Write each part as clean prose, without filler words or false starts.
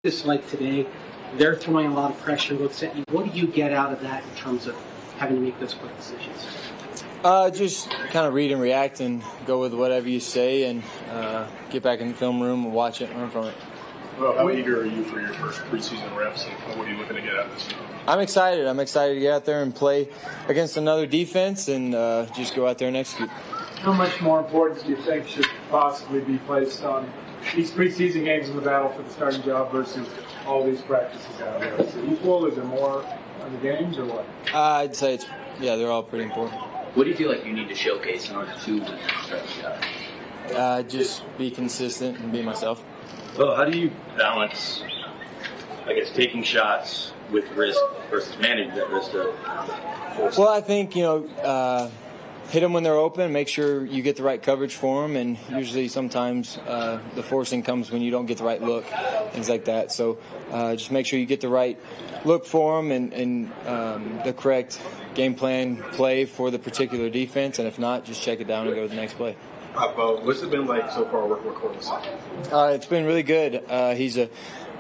Just like today, they're throwing a lot of pressure, looks at you. What do you get out of that in terms of having to make those quick decisions? Just kind of read and react and go with whatever you say and get back in the film room and watch it and learn from it. Well, how eager are you for your first preseason reps, and what are you looking to get out of this? I'm excited. I'm excited to get out there and play against another defense and just go out there and execute. How much more importance do you think should possibly be placed on these preseason games in the battle for the starting job versus all these practices out there? Is it equal? Is there more on the games or what? I'd say they're all pretty important. What do you feel like you need to showcase in order to start the job? Just be consistent and be myself. Well, how do you balance, I guess, taking shots with risk versus managing that risk? Well, I think, hit them when they're open, make sure you get the right coverage for them, and usually sometimes the forcing comes when you don't get the right look, things like that. So just make sure you get the right look for them and the correct game plan play for the particular defense, and if not, just check it down and go to the next play. What's it been like so far working with Corliss? It's been really good. He's a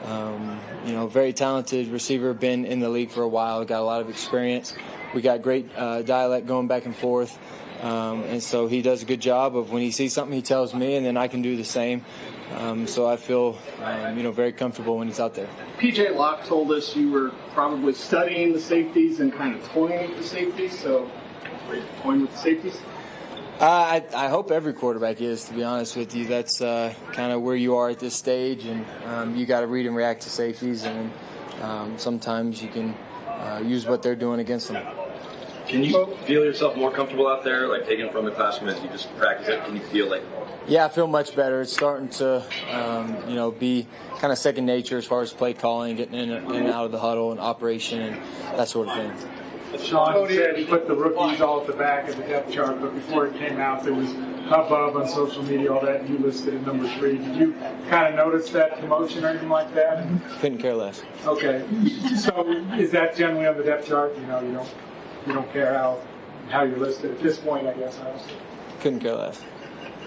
very talented receiver, been in the league for a while, got a lot of experience. We got great dialect going back and forth. And so he does a good job of when he sees something, he tells me, and then I can do the same. So I feel, very comfortable when he's out there. PJ Locke told us you were probably studying the safeties and kind of toying with the safeties. So are you toying with the safeties? I hope every quarterback is, to be honest with you. That's kind of where you are at this stage, and you got to read and react to safeties, and sometimes you can use what they're doing against them. Can you feel yourself more comfortable out there, like taking it from the classroom as you just practice it? Can you feel like? Yeah, I feel much better. It's starting to, be kind of second nature as far as play calling, getting in and out of the huddle and operation and that sort of thing. Sean said he put the rookies all at the back of the depth chart, but before it came out, there was hubbub on social media, all that, and you listed at number 3. Did you kind of notice that commotion or anything like that? Couldn't care less. Okay. So is that generally on the depth chart? You don't care how you're listed at this point, I guess, honestly. Couldn't care less.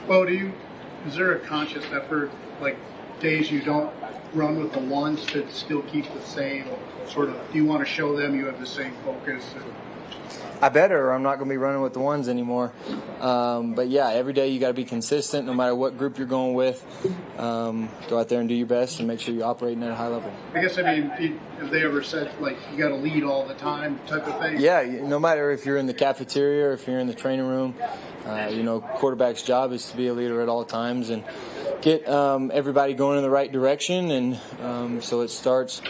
Well, is there a conscious effort, like days you don't run with the ones to still keep the same sort of, do you want to show them you have the same focus? I better, or I'm not going to be running with the ones anymore. But yeah, every day you got to be consistent no matter what group you're going with. Go out there and do your best and make sure you're operating at a high level. I guess, have they ever said, like, you got to lead all the time type of thing? Yeah, no matter if you're in the cafeteria or if you're in the training room, quarterback's job is to be a leader at all times and get everybody going in the right direction. And so it starts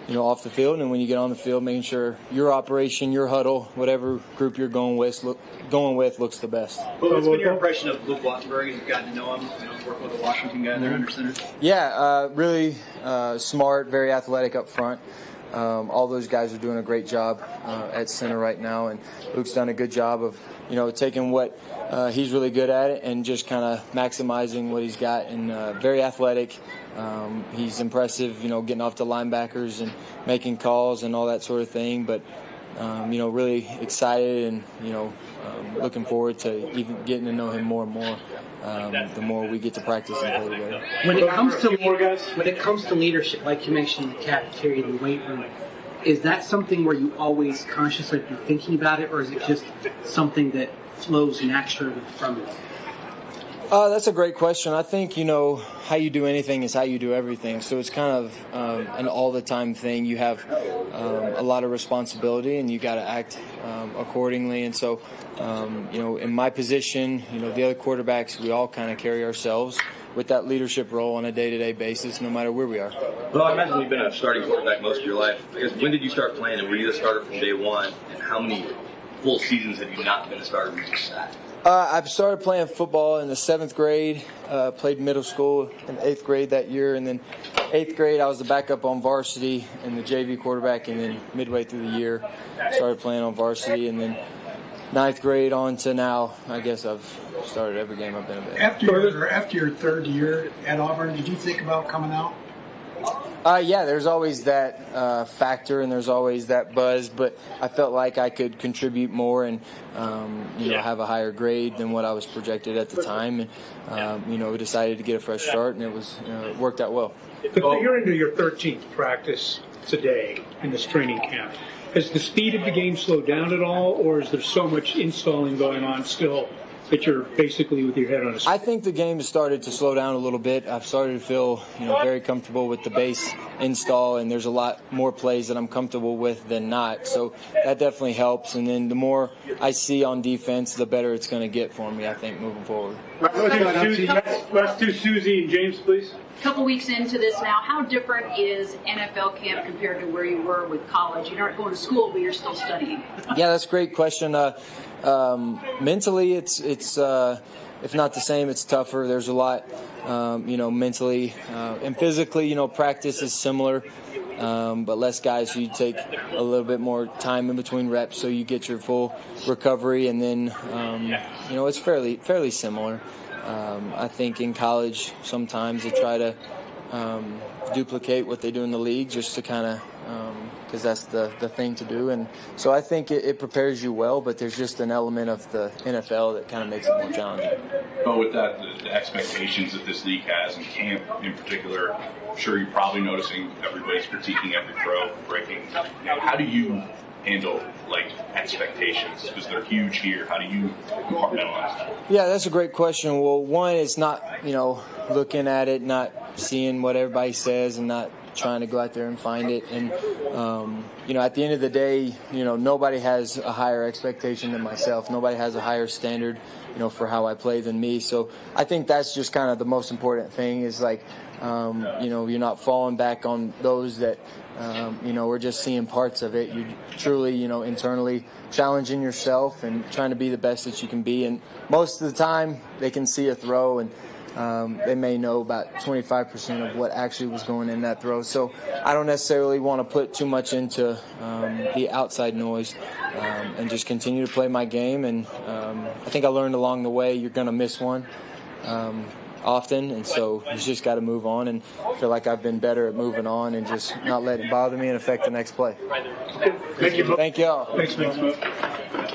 off the field, and when you get on the field, making sure your operation, your huddle, whatever group you're going with looks the best. Well, what's been your impression of Luke Wattenberg? You've gotten to know him, working with the Washington guy there under center. Yeah, really smart, very athletic up front. All those guys are doing a great job at center right now, and Luke's done a good job of taking what he's really good at and just kind of maximizing what he's got. And very athletic. He's impressive, getting off the linebackers and making calls and all that sort of thing. But really excited and looking forward to even getting to know him more and more. The more we get to practice and play together. When it comes to leadership, like you mentioned, the cafeteria, the weight room, is that something where you always consciously be thinking about it, or is it just something that flows naturally from it? That's a great question. I think, how you do anything is how you do everything. So it's kind of an all-the-time thing. You have a lot of responsibility, and you got to act accordingly. And so, in my position, the other quarterbacks, we all kind of carry ourselves with that leadership role on a day-to-day basis, no matter where we are. Well, I imagine you've been a starting quarterback most of your life. I guess, when did you start playing, and were you a starter from day one? And how many full seasons have you not been a starter before that? I started playing football in the 7th grade, played middle school in the 8th grade that year, and then 8th grade I was the backup on varsity and the JV quarterback, and then midway through the year started playing on varsity, and then 9th grade on to now, I guess I've started every game I've been in. After your 3rd year at Auburn, did you think about coming out? Yeah, there's always that factor and there's always that buzz, but I felt like I could contribute more and, have a higher grade than what I was projected at the time. And, we decided to get a fresh start, and it worked out well. But you're into your 13th practice today in this training camp. Has the speed of the game slowed down at all, or is there so much installing going on still that you're basically with your head on a square? I think the game has started to slow down a little bit. I've started to feel, very comfortable with the base install, and there's a lot more plays that I'm comfortable with than not. So that definitely helps. And then the more I see on defense, the better it's going to get for me, I think, moving forward. Let's do Susie and James, please. A couple weeks into this now, how different is NFL camp compared to where you were with college? You're not going to school, but you're still studying. Yeah, that's a great question. Mentally, it's if not the same, it's tougher. There's a lot, mentally and physically. Practice is similar, but less guys. So you take a little bit more time in between reps, so you get your full recovery, and then it's fairly similar. I think in college sometimes they try to duplicate what they do in the league just to kind of because that's the thing to do. And so I think it prepares you well, but there's just an element of the NFL that kind of makes it more challenging. But with that, the expectations that this league has, and camp in particular, I'm sure you're probably noticing everybody's critiquing every throw, breaking. How do you handle expectations, because they're huge here? How do you compartmentalize that? Yeah, that's a great question. Well, one is not looking at it, not seeing what everybody says, and not trying to go out there and find it. And at the end of the day, nobody has a higher expectation than myself. Nobody has a higher standard for how I play than me. So I think that's just kind of the most important thing is you're not falling back on those that we're just seeing parts of it. You're truly, internally challenging yourself and trying to be the best that you can be. And most of the time, they can see a throw and they may know about 25% of what actually was going in that throw. So I don't necessarily want to put too much into the outside noise and just continue to play my game. And I think I learned along the way you're going to miss one often, and so you just got to move on, and I feel like I've been better at moving on and just not letting it bother me and affect the next play. Thank you. Thank you all. Thanks,